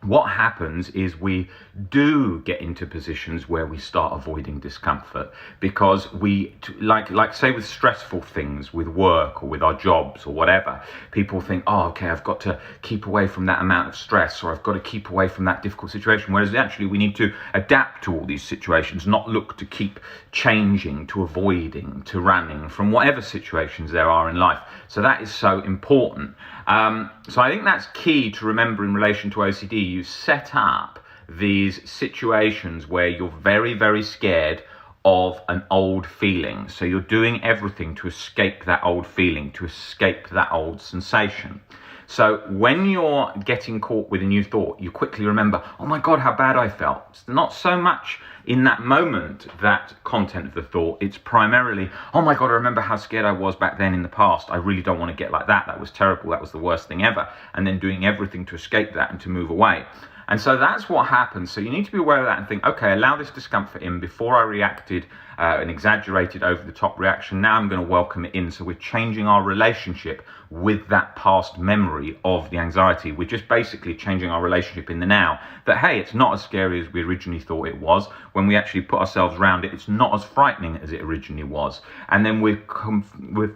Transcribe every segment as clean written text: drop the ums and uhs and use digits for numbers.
what happens is we do get into positions where we start avoiding discomfort because we, like say with stressful things, with work or with our jobs or whatever, people think, oh, okay, I've got to keep away from that amount of stress, or I've got to keep away from that difficult situation. Whereas actually we need to adapt to all these situations, not look to keep changing, to avoiding, to running from whatever situations there are in life. So that is so important. So I think that's key to remember in relation to OCD. You set up these situations where you're very, very scared of an old feeling. So you're doing everything to escape that old feeling, to escape that old sensation. So when you're getting caught with a new thought, you quickly remember, oh my God, how bad I felt. It's not so much in that moment, that content of the thought, it's primarily, oh my God, I remember how scared I was back then in the past. I really don't want to get like that. That was terrible. That was the worst thing ever. And then doing everything to escape that and to move away. And so that's what happens. So you need to be aware of that and think, okay, allow this discomfort in. Before I reacted, an exaggerated over the top reaction, now I'm going to welcome it in. So we're changing our relationship with that past memory of the anxiety. We're just basically changing our relationship in the now, that, hey, it's not as scary as we originally thought it was. When we actually put ourselves around it, it's not as frightening as it originally was. And then we're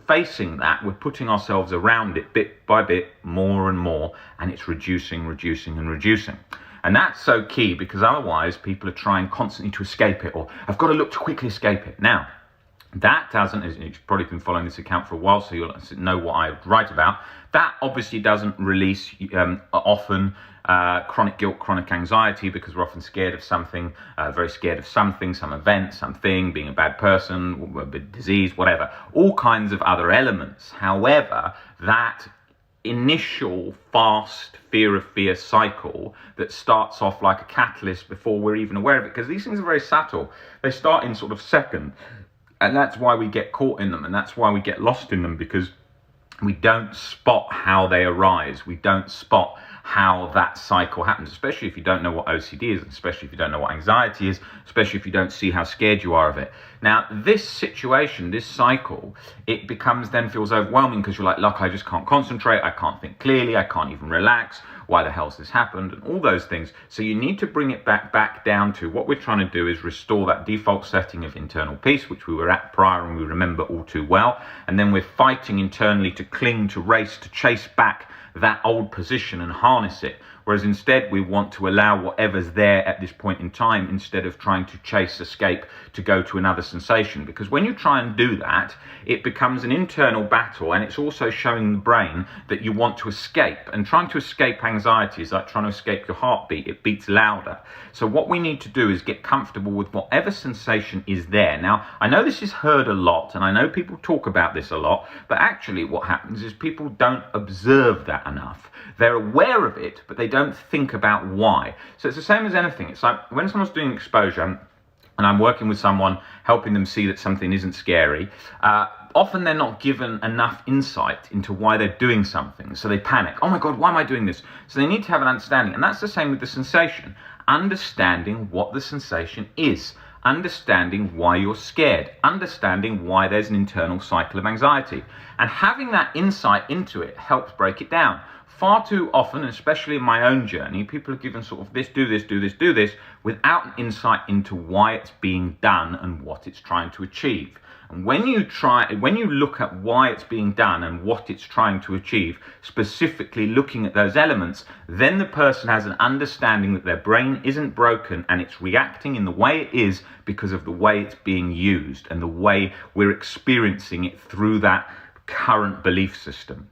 facing that, we're putting ourselves around it bit by bit, more and more, and it's reducing, reducing, and reducing. And that's so key, because otherwise people are trying constantly to escape it, or I've got to look to quickly escape it. Now, that doesn't, as you've probably been following this account for a while, so you'll know what I write about. That obviously doesn't release often chronic guilt, chronic anxiety, because we're often scared of something, very scared of something, some event, something, being a bad person, a disease, whatever, all kinds of other elements. However, that initial fast fear cycle that starts off like a catalyst before we're even aware of it, because these things are very subtle. They start in sort of second, and that's why we get caught in them, and that's why we get lost in them, because we don't spot how they arise. We don't spot how that cycle happens, especially if you don't know what OCD is, especially if you don't know what anxiety is, especially if you don't see how scared you are of it. Now, this situation, this cycle, it feels overwhelming, because you're like, look, I just can't concentrate, I can't think clearly, I can't even relax, why the hell's this happened, and all those things. So you need to bring it back down to what we're trying to do is restore that default setting of internal peace, which we were at prior and we remember all too well. And then we're fighting internally to cling, to race, to chase back that old position and harness it. Whereas instead we want to allow whatever's there at this point in time, instead of trying to chase, escape, to go to another sensation. Because when you try and do that, it becomes an internal battle, and it's also showing the brain that you want to escape. And trying to escape anxiety is like trying to escape your heartbeat. It beats louder. So what we need to do is get comfortable with whatever sensation is there. Now, I know this is heard a lot, and I know people talk about this a lot, but actually what happens is people don't observe that enough. They're aware of it, but they don't think about why. So it's the same as anything. It's like when someone's doing exposure, and I'm working with someone, helping them see that something isn't scary, often they're not given enough insight into why they're doing something. So they panic. Oh my God, why am I doing this? So they need to have an understanding. And that's the same with the sensation. Understanding what the sensation is. Understanding why you're scared. Understanding why there's an internal cycle of anxiety. And having that insight into it helps break it down. Far too often, especially in my own journey, people are given sort of this, do this, do this, do this, without an insight into why it's being done and what it's trying to achieve. And when you look at why it's being done and what it's trying to achieve, specifically looking at those elements, then the person has an understanding that their brain isn't broken and it's reacting in the way it is because of the way it's being used and the way we're experiencing it through that current belief system.